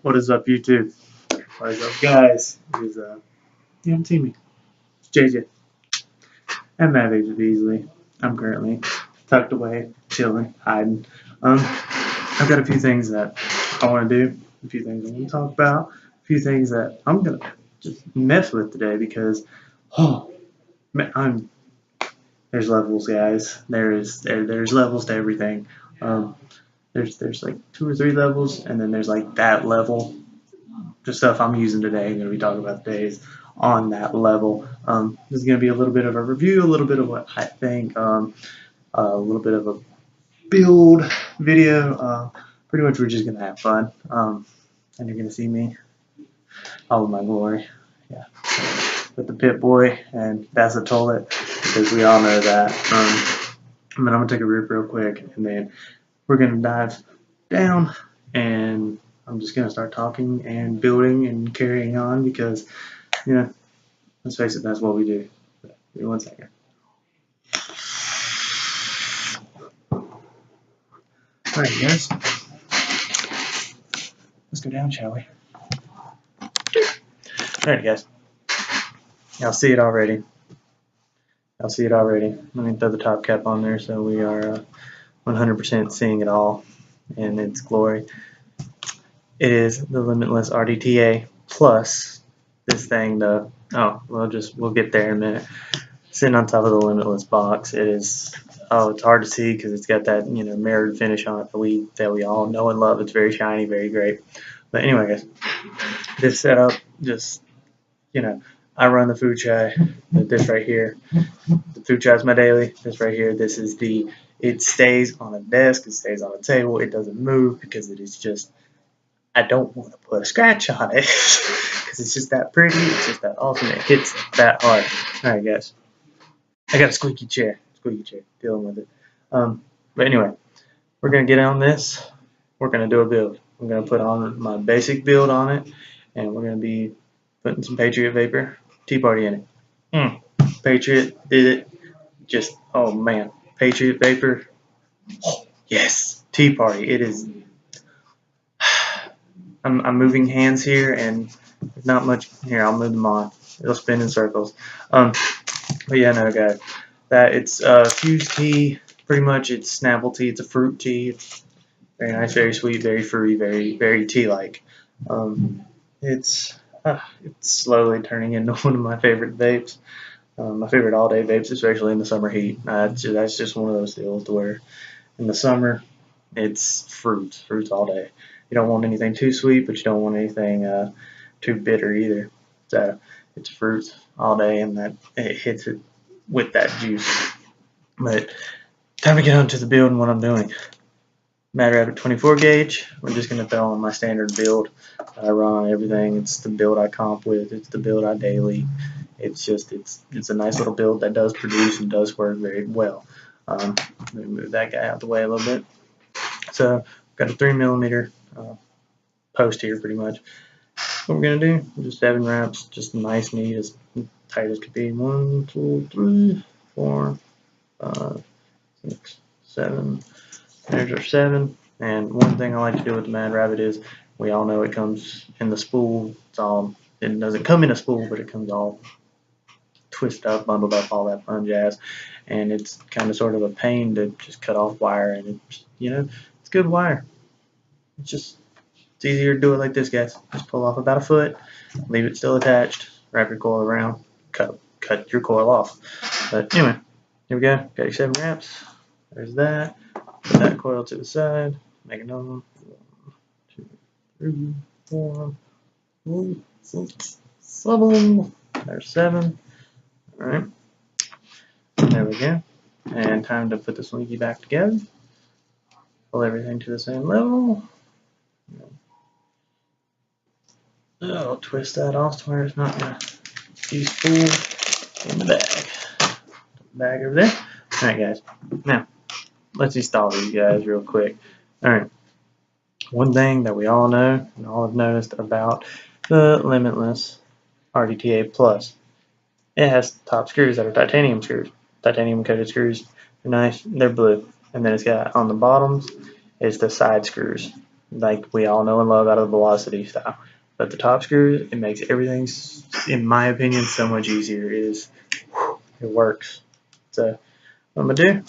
What is up, YouTube? What is up, guys? It is, you haven't seen me. It's JJ. I'm Matt Beasley. I'm currently tucked away, chilling, hiding. I've got a few things that I want to do, a few things I want to talk about, a few things that I'm going to just mess with today because, oh, man, there's levels, guys. There's levels to everything. There's like 2 or 3 levels, and then there's like that level. The stuff I'm using today, I'm going to be talking about today is on that level. This is going to be a little bit of a review, a little bit of what I think, a little bit of a build video. Pretty much we're just going to have fun, and you're going to see me all of my glory. Yeah, with the Pit Boy, and that's the toilet, because we all know that. I'm going to take a rip real quick, and then we're going to dive down, and I'm just going to start talking and building and carrying on because, you know, let's face it, that's what we do. Give me 1 second. Alright, guys. Let's go down, shall we? Alright, guys. Y'all see it already. Let me throw the top cap on there so we are 100% seeing it all in its glory. It is the Limitless RDTA plus this thing, the we'll get there in a minute. Sitting on top of the Limitless box, it is it's hard to see because it's got that mirrored finish on it that we all know and love. It's very shiny, very great. But anyway, guys, this setup just I run the food chai. This right here, the food chai is my daily. This right here, this is it stays on a desk, it stays on a table, it doesn't move because it is just. I don't want to put a scratch on it because it's just that pretty, it's just that awesome, it hits that hard. Alright, guys, I got a squeaky chair, dealing with it. But anyway, we're going to get on this, we're going to do a build. I'm going to put on my basic build on it, and we're going to be putting some Patriot Vapor Tea Party in it. Patriot did it, just, oh man, Patriot Vapor, oh, yes, Tea Party, it is. I'm moving hands here, and there's not much here. I'll move them on. It'll spin in circles. But yeah, no, guys, that it's fused tea. Pretty much, it's Snapple tea. It's a fruit tea. It's very nice, very sweet, very fruity, very tea-like. It's slowly turning into one of my favorite vapes. My favorite all-day vapes, especially in the summer heat. That's just one of those deals to where in the summer it's fruits all day. You don't want anything too sweet, but you don't want anything too bitter either. So it's fruits all day, and that it hits it with that juice. But time to get on to the build and what I'm doing. Mad Rabbit 24 gauge. We're just gonna throw on my standard build. I run on everything. It's the build I comp with. It's the build I daily. It's a nice little build that does produce and does work very well. Let me move that guy out the way a little bit. So got a 3mm post here, pretty much. What we're gonna do, just 7 wraps, just nice, neat, as tight as could be. 1, 2, 3, 4, 5, 6, 7. There's our 7. And one thing I like to do with the Mad Rabbit is, we all know it comes in the spool. It doesn't come in a spool, but it comes all twisted up, bundled up, all that fun jazz. And it's kind of sort of a pain to just cut off wire, and it's good wire. It's easier to do it like this, guys. Just pull off about a foot, leave it still attached, wrap your coil around, cut your coil off. But anyway, here we go. Got your 7 wraps. There's that. Put that coil to the side. Make another one. 1, 2, 3, 4, 5, 6, 7. There's 7. All right. There we go. And time to put the slinky back together. Pull everything to the same level. I'll twist that off to where it's not going to be spooled in the bag. Bag over there. Alright, guys. Now, let's install these guys real quick. Alright. One thing that we all know and all have noticed about the Limitless RDTA Plus, it has top screws that are titanium screws. Titanium coated screws. They're nice. They're blue. And then it's got on the bottoms is the side screws. like we all know and love out of the velocity style. But the top screws, it makes everything, in my opinion, so much easier. It works. So what I'm gonna do,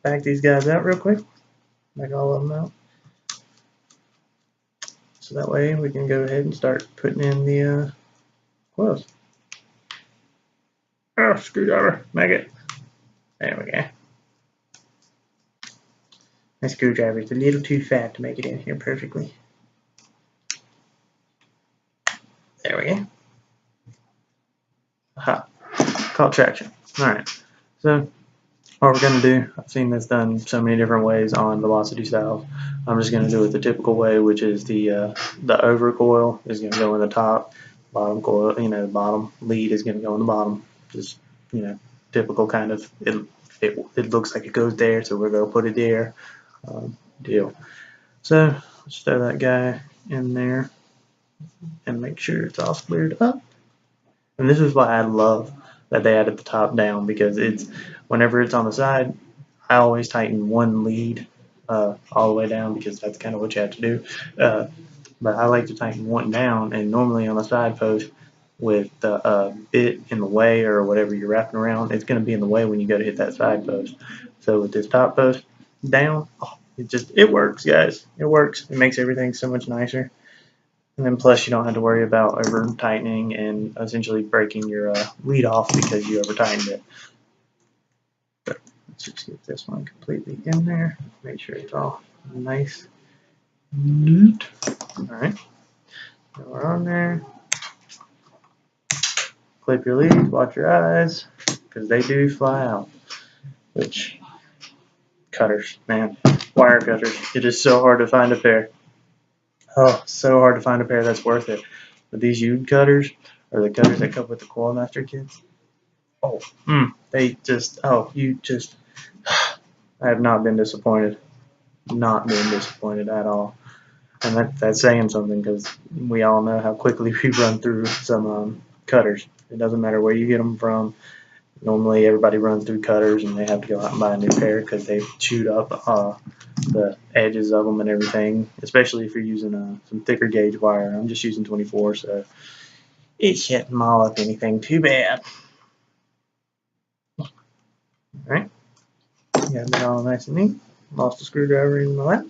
back these guys out real quick, back all of them out. So that way we can go ahead and start putting in the coils. Oh, screwdriver, make it. There we go. My screwdriver is a little too fat to make it in here perfectly. There we go. Aha. Caught traction. Alright. So what we're going to do, I've seen this done so many different ways on velocity styles. I'm just going to do it the typical way, which is the over coil is going to go in the top, bottom coil, the bottom lead is going to go in the bottom. Just, typical kind of, it looks like it goes there, so we're going to put it there. Deal. So let's throw that guy in there and make sure it's all squared up. And this is why I love that they added the top down, because whenever it's on the side, I always tighten one lead all the way down, because that's kind of what you have to do. But I like to tighten one down, and normally on the side post with the bit in the way or whatever you're wrapping around, it's going to be in the way when you go to hit that side post. So with this top post down, it works, guys. It works. It makes everything so much nicer. And then plus you don't have to worry about over tightening and essentially breaking your lead off because you over tightened it. But let's just get this one completely in there. Make sure it's all nice. Neat. Alright. Now we're on there. Clip your leads, watch your eyes, because they do fly out. Which, cutters, man. Wire cutters. It is so hard to find a pair. Oh, so hard to find a pair that's worth it. But these Ude cutters, or the cutters that come with the Coil Master kits, they just, I have not been disappointed. Not been disappointed at all. And that's saying something, because we all know how quickly we run through some cutters. It doesn't matter where you get them from. Normally everybody runs through cutters and they have to go out and buy a new pair because they've chewed up the edges of them and everything, especially if you're using some thicker gauge wire. I'm just using 24, so it shouldn't maul up anything too bad. Alright, got that all nice and neat. Lost the screwdriver in my lap.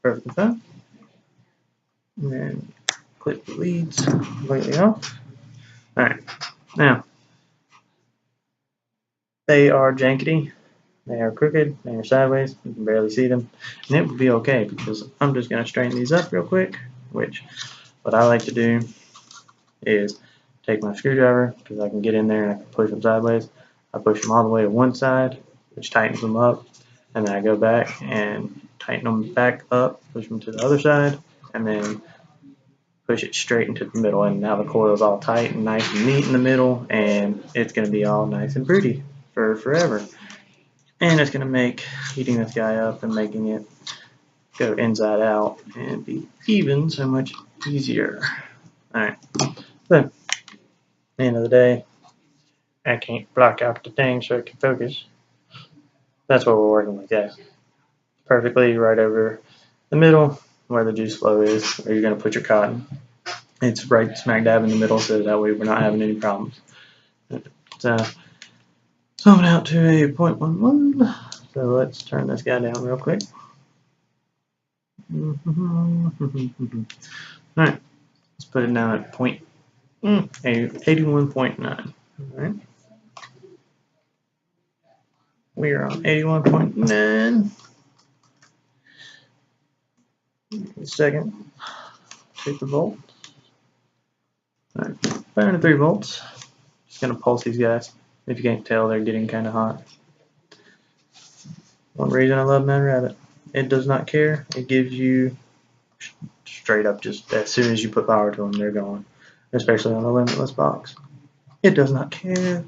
Perfectly fine. And then clip the leads completely off. Alright, now they are jankety. They are crooked, they are sideways, you can barely see them, and it would be okay because I'm just going to straighten these up real quick, which what I like to do is take my screwdriver, because I can get in there and I can push them sideways. I push them all the way to one side, which tightens them up, and then I go back and tighten them back up, push them to the other side, and then push it straight into the middle, and now the coil is all tight and nice and neat in the middle, and it's going to be all nice and pretty for forever. And it's going to make heating this guy up and making it go inside out and be even so much easier. Alright, so at the end of the day, I can't block out the thing so it can focus. That's what we're working with, guys. Perfectly right over the middle where the juice flow is, where you're going to put your cotton. It's right smack dab in the middle, so that way we're not having any problems. So I'm out to a 0.11. So let's turn this guy down real quick. Alright, let's put it down at 81.9. Alright. We are on 81.9. A second. Take the volt. Alright, 503 volts. Just gonna pulse these guys. If you can't tell, they're getting kind of hot. One reason I love Mad Rabbit. It does not care. It gives you straight up, just as soon as you put power to them, they're gone. Especially on the Limitless box. It does not care.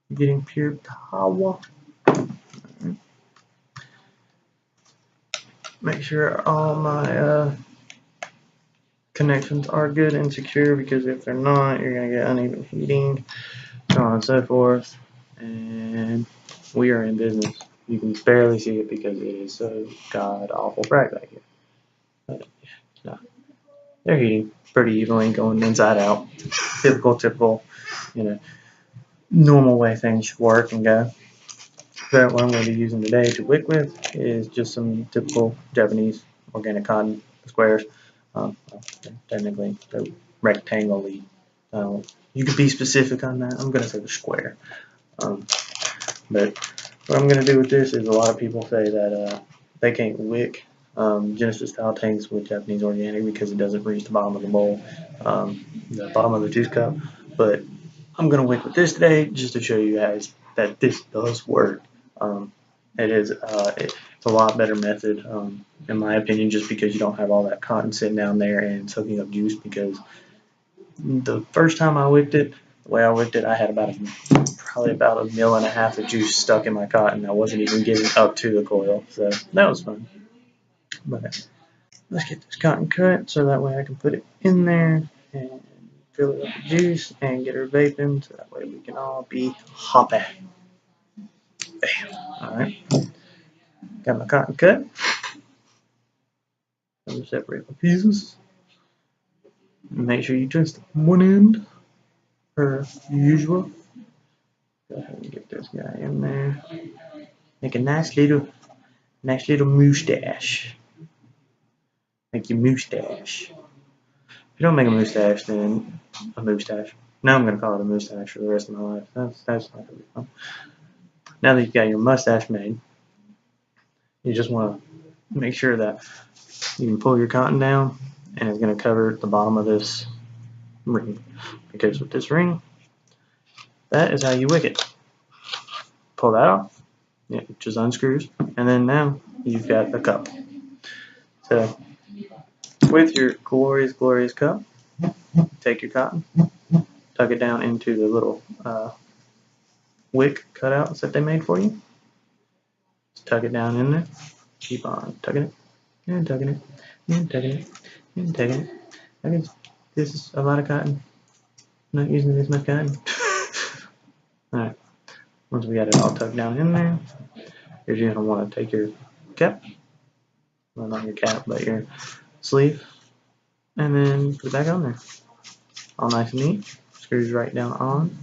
You're getting pure power. Make sure all my connections are good and secure, because if they're not, you're going to get uneven heating, so on and so forth. And we are in business. You can barely see it because it is so god awful bright back here. they're heating pretty evenly, going inside out. Typical, you know, normal way things should work and go. So what I'm going to be using today to wick with is just some typical Japanese organic cotton squares. Technically, they're rectangularly. You could be specific on that. I'm going to say the square. But what I'm going to do with this is a lot of people say that they can't wick Genesis style tanks with Japanese organic because it doesn't reach the bottom of the bowl, the bottom of the juice cup. But I'm going to wick with this today just to show you guys that this does work. It's a lot better method, in my opinion, just because you don't have all that cotton sitting down there and soaking up juice. Because the first time I wicked it, the way I wicked it, I had probably about 1.5 mils of juice stuck in my cotton. I wasn't even getting up to the coil, so that was fun. But let's get this cotton cut so that way I can put it in there and fill it up with juice and get her vaping, so that way we can all be happy. Bam. Alright. Got my cotton cut. I'm going to separate my pieces. Make sure you twist one end, per usual. Go ahead and get this guy in there. Make a nice little mustache. Make your mustache. If you don't make a mustache, then a mustache. Now I'm going to call it a mustache for the rest of my life. That's not going to be fun. Now that you've got your mustache made, you just want to make sure that you can pull your cotton down and it's going to cover the bottom of this ring. Because with this ring, that is how you wick it. Pull that off. Yeah, it just unscrews. And then now you've got a cup. So with your glorious cup, take your cotton, tuck it down into the little wick cutouts that they made for you. Just tuck it down in there. Keep on tucking it and tucking it and tucking it and tucking it. I guess this is a lot of cotton. I'm not using this much cotton. Alright, once we got it all tucked down in there, you're going to want to take your cap, well, not your cap, but your sleeve, and then put it back on there. All nice and neat. Screws right down on.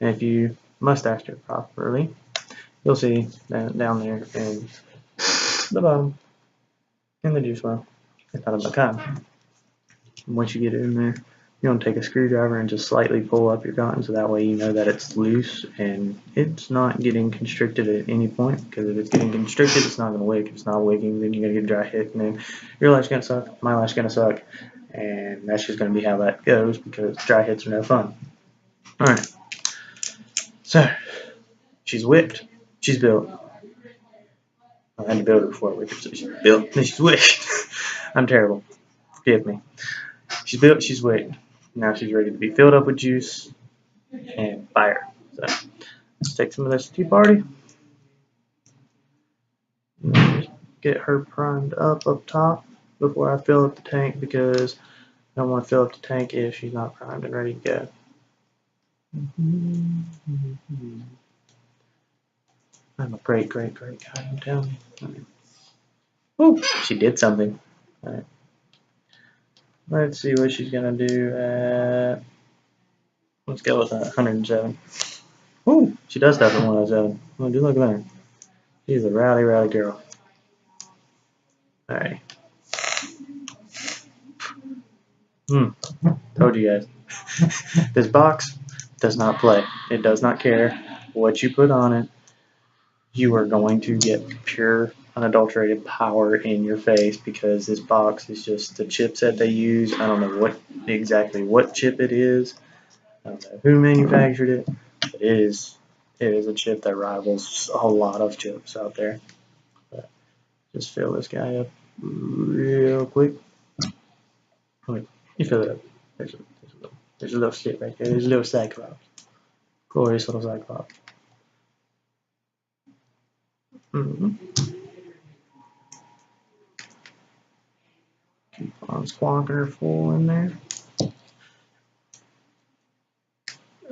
And if you mustached it properly, you'll see that down there in the bottom, in the juice well, it's not a cotton. Once you get it in there, you want to take a screwdriver and just slightly pull up your cotton so that way you know that it's loose and it's not getting constricted at any point. Because if it's getting constricted, it's not going to wick. If it's not wicking, then you're going to get dry hit, and then your lash is going to suck, my lash is going to suck, and that's just going to be how that goes because dry hits are no fun. Alright, so she's wicked, she's built. I had to build her before I wicked her, so she's built, then she's wicked. I'm terrible, forgive me. She's built, she's wicked. Now she's ready to be filled up with juice and fire. So let's take some of this tea party. Get her primed up top before I fill up the tank because I don't want to fill up the tank if she's not primed and ready to go. I'm a great guy, I'm telling you. Right. Oh, she did something. All right. Let's see what she's gonna do at. Let's go with 107. Oh, she does stuff at 107. Oh, do look at her. She's a rowdy girl. Alright. Told you guys. This box does not play. It does not care what you put on it. You are going to get pure, unadulterated power in your face because this box is just the chipset they use. I don't know exactly what chip it is. I don't know who manufactured it, but it is a chip that rivals a lot of chips out there. But just fill this guy up real quick. Wait, you fill it up. There's a little shit right there. There's a little cyclops. Glorious little cyclops. Keep on squonking her full in there.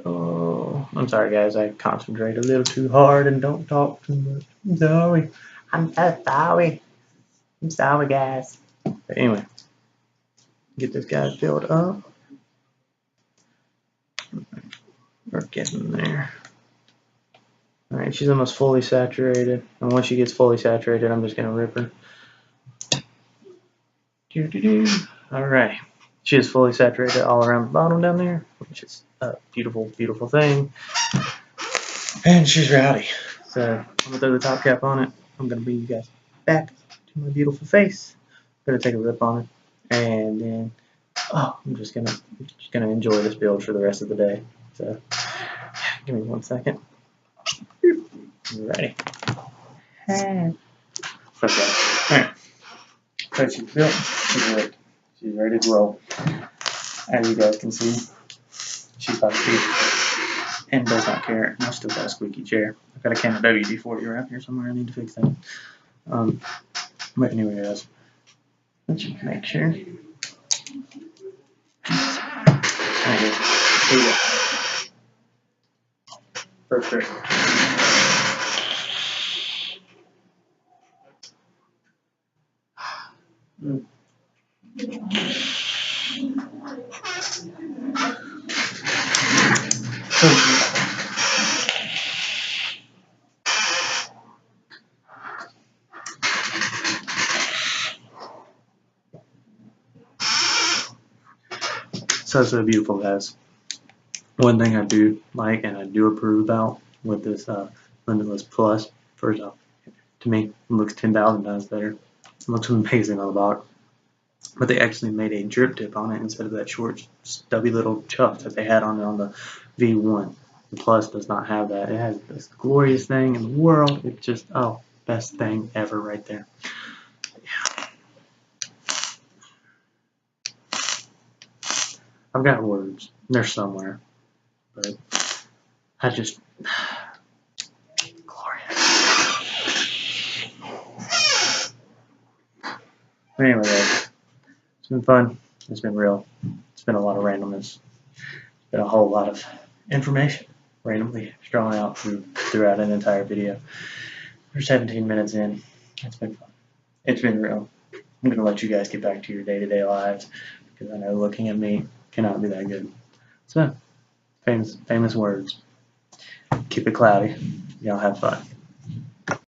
Oh, I'm sorry guys, I concentrate a little too hard and don't talk too much. I'm sorry. I'm so sorry. I'm sorry guys. But anyway, Get this guy filled up. We're getting there. Alright, she's almost fully saturated. And once she gets fully saturated, I'm just going to rip her. Alright. She is fully saturated all around the bottom down there, which is a beautiful, beautiful thing. And she's rowdy. So I'm going to throw the top cap on it. I'm going to bring you guys back to my beautiful face. I'm going to take a rip on it. And then, I'm just gonna enjoy this build for the rest of the day. So, give me 1 second. Ready. Okay. Alright. So she's built. She's ready. She's ready to roll. As you guys can see, she's about to be and does not care. And I've still got a squeaky chair. I've got a can of WD-40 around here somewhere. I need to fix that. But anyway, guys, let's just make sure. Right here. Here we go. First trick. So beautiful, guys. One thing I do like and I do approve about with this Limitless Plus, first off, to me, it looks 10,000 times better. It looks amazing on the box. But they actually made a drip tip on it instead of that short, stubby little chuck that they had on it on the V1. The Plus does not have that. It has this glorious thing in the world. It's just, best thing ever right there. Yeah. I've got words. They're somewhere. But I just... glorious. But anyway, guys, it's been fun. It's been real. It's been a lot of randomness. It's been a whole lot of information randomly thrown out throughout an entire video. We're 17 minutes in. It's been fun. It's been real. I'm going to let you guys get back to your day-to-day lives because I know looking at me cannot be that good. So, famous words. Keep it cloudy. Y'all have fun.